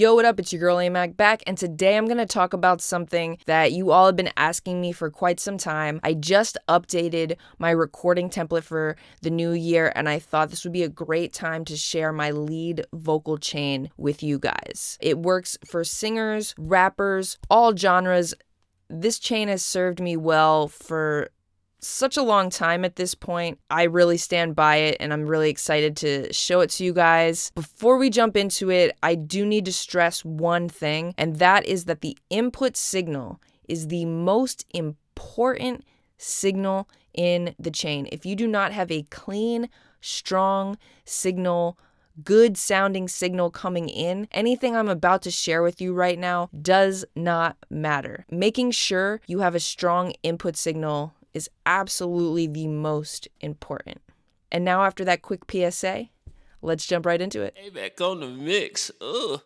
Yo, what up? It's your girl AMAC back, and today I'm going to talk about something that you all have been asking me for quite some time. I just updated my recording template for the new year, and I thought this would be a great time to share my lead vocal chain with you guys. It works for singers, rappers, all genres. This chain has served me well for such a long time at this point. I really stand by it, and I'm really excited to show it to you guys. Before we jump into it, I do need to stress one thing, and that is that the input signal is the most important signal in the chain. If you do not have a clean, strong signal, good sounding signal coming in, anything I'm about to share with you right now does not matter. Making sure you have a strong input signal is absolutely the most important. And now, after that quick PSA, let's jump right into it. AMAC on the mix. Ugh.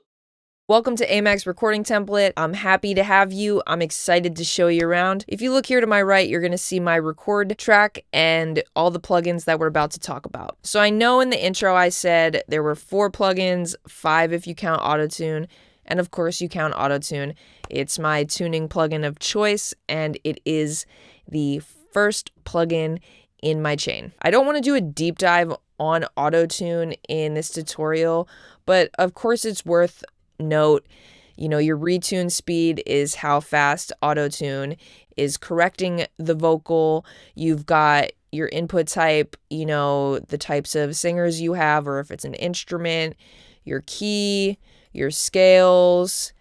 Welcome to AMAC's recording template. I'm happy to have you. I'm excited to show you around. If you look here to my right, you're going to see my record track and all the plugins that we're about to talk about. So I know in the intro I said there were 4 plugins, 5 if you count autotune. And of course you count autotune. It's my tuning plugin of choice, and it is the first plugin in my chain. I don't want to do a deep dive on autotune in this tutorial, but of course it's worth note. Your retune speed is how fast autotune is correcting the vocal. You've got your input type, the types of singers you have, or if it's an instrument, your key, your scales.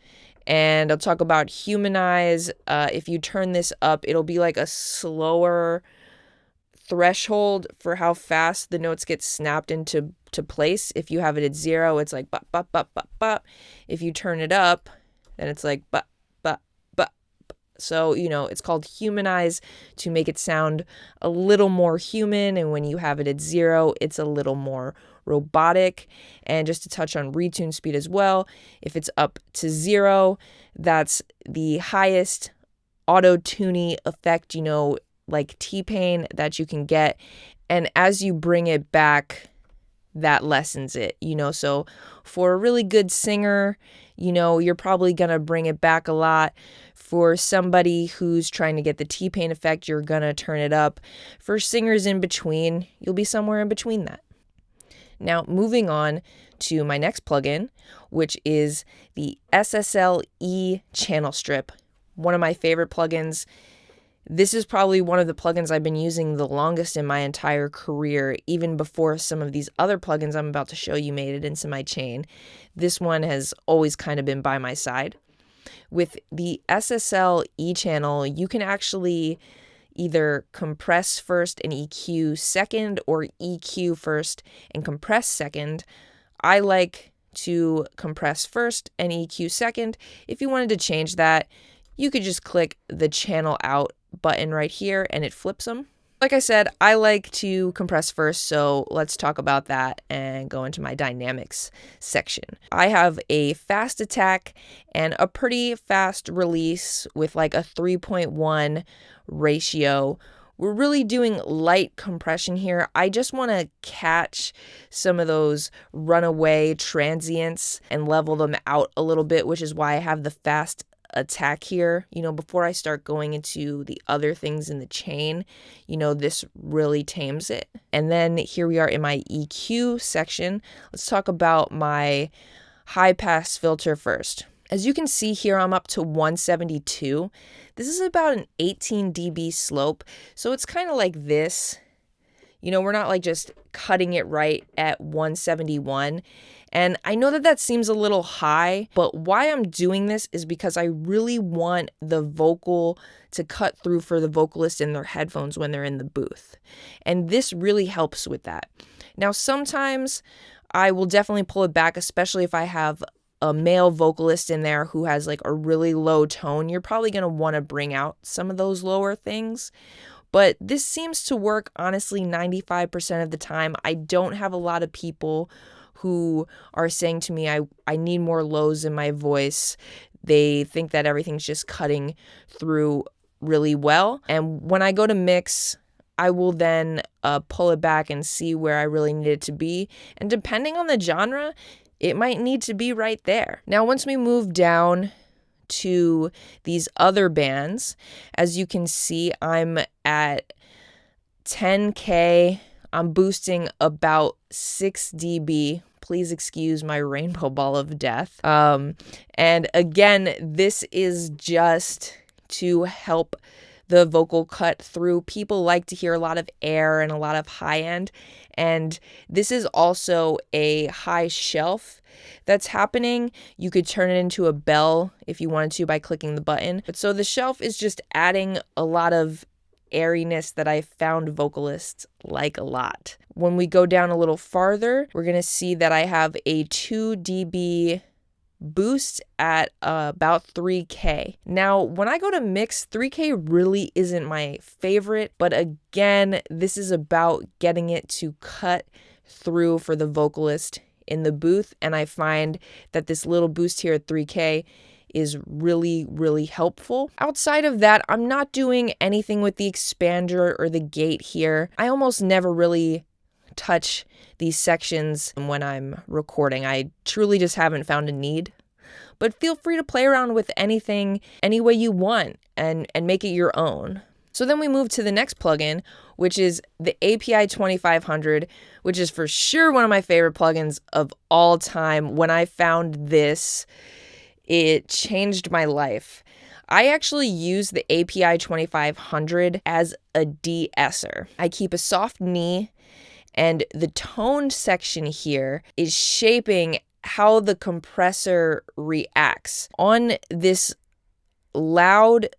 And I'll talk about humanize. If you turn this up, it'll be like a slower threshold for how fast the notes get snapped into place. If you have it at 0, it's like bop, bop, bop, bop, bop. If you turn it up, then it's like bop, bop, bop. So, it's called humanize to make it sound a little more human. And when you have it at 0, it's a little more robotic. And just to touch on retune speed as well, if it's up to 0, that's the highest auto-tuny effect, like T-Pain that you can get. And as you bring it back, that lessens it, so for a really good singer, you're probably gonna bring it back a lot. For somebody who's trying to get the T-Pain effect, you're gonna turn it up. For singers in between, you'll be somewhere in between that. Now, moving on to my next plugin, which is the SSLE channel strip, one of my favorite plugins. This is probably one of the plugins I've been using the longest in my entire career, even before some of these other plugins I'm about to show you made it into my chain. This one has always kind of been by my side. With the SSLE channel, you can actually either compress first and EQ second, or EQ first and compress second. I like to compress first and EQ second. If you wanted to change that, you could just click the channel out button right here and it flips them. Like I said, I like to compress first, so let's talk about that and go into my dynamics section. I have a fast attack and a pretty fast release with like a 3.1 ratio. We're really doing light compression here. I just want to catch some of those runaway transients and level them out a little bit, which is why I have the fast attack here. Before I start going into the other things in the chain, this really tames it. And then here we are in my EQ section. Let's talk about my high pass filter first. As you can see here, I'm up to 172. This is about an 18 dB slope, so it's kind of like this. We're not like just cutting it right at 171. And I know that seems a little high, but why I'm doing this is because I really want the vocal to cut through for the vocalist in their headphones when they're in the booth. And this really helps with that. Now, sometimes I will definitely pull it back, especially if I have a male vocalist in there who has like a really low tone. You're probably going to want to bring out some of those lower things. But this seems to work, honestly, 95% of the time. I don't have a lot of people who are saying to me, I need more lows in my voice. They think that everything's just cutting through really well. And when I go to mix, I will then pull it back and see where I really need it to be. And depending on the genre, it might need to be right there. Now, once we move down to these other bands, as you can see, I'm at 10K. I'm boosting about 6 dB. Please excuse my rainbow ball of death. And again, this is just to help the vocal cut through. People like to hear a lot of air and a lot of high end. And this is also a high shelf that's happening. You could turn it into a bell if you wanted to by clicking the button. But so the shelf is just adding a lot of airiness that I found vocalists like a lot. When we go down a little farther, we're going to see that I have a 2 dB boost at about 3K. Now, when I go to mix, 3K really isn't my favorite, but again, this is about getting it to cut through for the vocalist in the booth, and I find that this little boost here at 3K is really, really helpful. Outside of that, I'm not doing anything with the expander or the gate here. I almost never really touch these sections when I'm recording. I truly just haven't found a need. But feel free to play around with anything any way you want and make it your own. So then we move to the next plugin, which is the API 2500, which is for sure one of my favorite plugins of all time. When I found this, it changed my life. I actually use the API 2500 as a de-esser. I keep a soft knee, and the tone section here is shaping how the compressor reacts. On this loud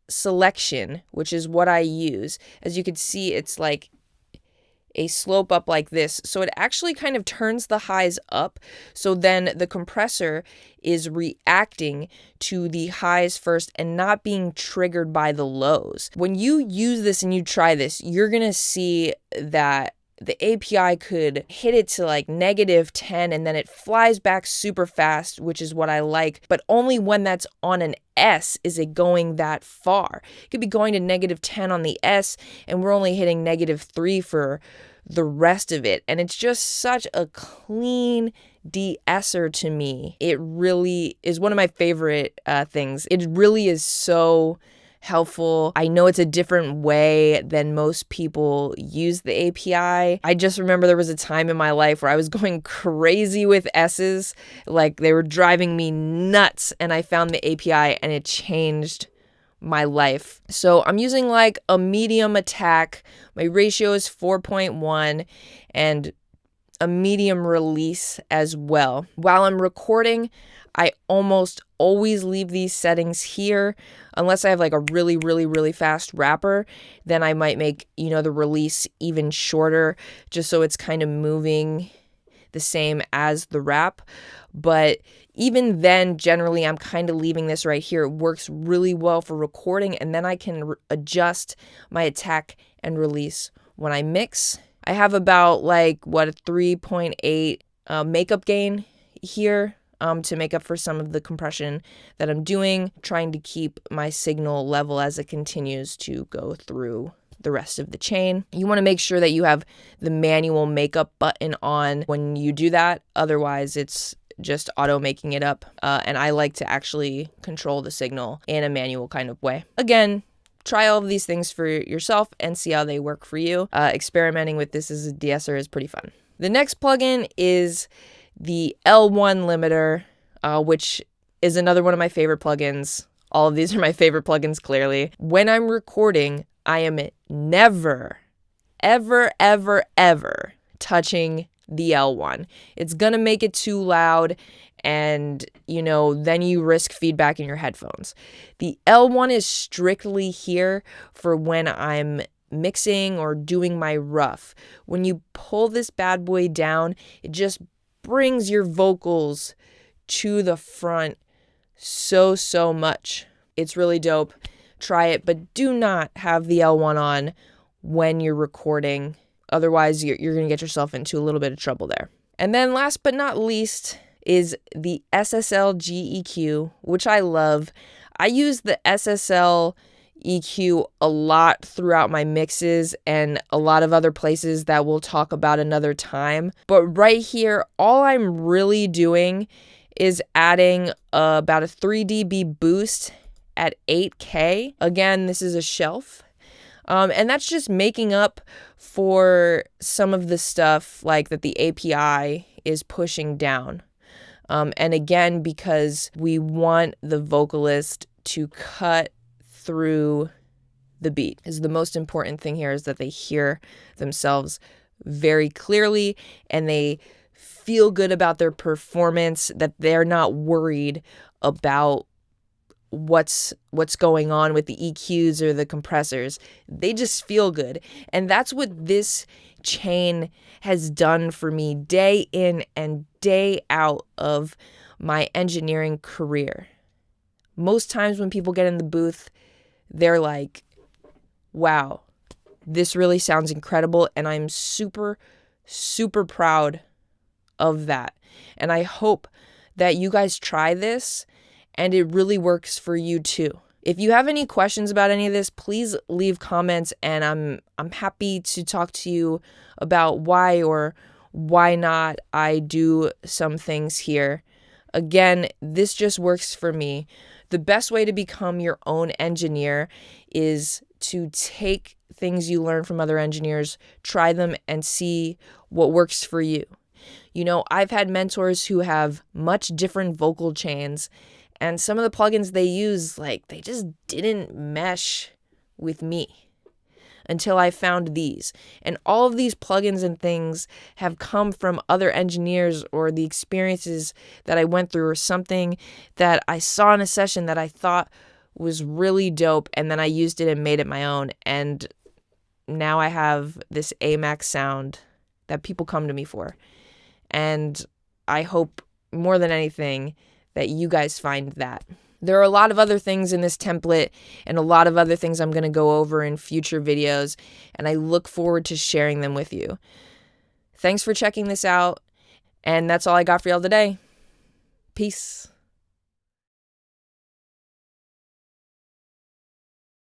selection, which is what I use, as you can see, it's like a slope up like this. So it actually kind of turns the highs up. So then the compressor is reacting to the highs first and not being triggered by the lows. When you use this and you try this, you're going to see that the API could hit it to like -10 and then it flies back super fast, which is what I like. But only when that's on an S is it going that far. It could be going to -10 on the S and we're only hitting -3 for the rest of it. And it's just such a clean de-esser to me. It really is one of my favorite things. It really is so helpful. I know it's a different way than most people use the API. I just remember there was a time in my life where I was going crazy with S's, like they were driving me nuts, and I found the API and it changed my life. So I'm using like a medium attack. My ratio is 4.1 and a medium release as well. While I'm recording, I almost always leave these settings here unless I have like a really, really, really fast rapper. Then I might make, the release even shorter just so it's kind of moving the same as the rap. But even then, generally, I'm kind of leaving this right here. It works really well for recording, and then I can adjust my attack and release when I mix. I have about a 3.8 makeup gain here to make up for some of the compression that I'm doing, trying to keep my signal level as it continues to go through the rest of the chain. You want to make sure that you have the manual makeup button on when you do that. Otherwise, it's just auto making it up. And I like to actually control the signal in a manual kind of way. Again, try all of these things for yourself and see how they work for you. Experimenting with this as a de-esser is pretty fun. The next plugin is the L1 limiter, which is another one of my favorite plugins. All of these are my favorite plugins, clearly. When I'm recording, I am never, ever, ever, ever touching the L1. It's gonna make it too loud, and then you risk feedback in your headphones. The L1 is strictly here for when I'm mixing or doing my rough. When you pull this bad boy down, it just brings your vocals to the front so much. It's really dope. Try it, but do not have the L1 on when you're recording. Otherwise, you're going to get yourself into a little bit of trouble there. And then last but not least is the SSL GEQ, which I love. I use the SSL EQ a lot throughout my mixes and a lot of other places that we'll talk about another time. But right here, all I'm really doing is adding about a 3 dB boost at 8K. Again, this is a shelf. And that's just making up for some of the stuff like that the API is pushing down. And again, because we want the vocalist to cut through the beat. Is the most important thing here is that they hear themselves very clearly and they feel good about their performance, that they're not worried about what's going on with the EQs or the compressors. They just feel good. And that's what this chain has done for me day in and day out of my engineering career. Most times when people get in the booth, they're like, wow, this really sounds incredible. And I'm super, super proud of that. And I hope that you guys try this and it really works for you too. If you have any questions about any of this, please leave comments and I'm happy to talk to you about why or why not I do some things here. Again, this just works for me. The best way to become your own engineer is to take things you learn from other engineers, try them, and see what works for you. You know, I've had mentors who have much different vocal chains, and some of the plugins they use, they just didn't mesh with me until I found these. And all of these plugins and things have come from other engineers or the experiences that I went through or something that I saw in a session that I thought was really dope, and then I used it and made it my own. And now I have this AMAC sound that people come to me for. And I hope more than anything that you guys find that. There are a lot of other things in this template and a lot of other things I'm going to go over in future videos, and I look forward to sharing them with you. Thanks for checking this out, and that's all I got for y'all today. Peace.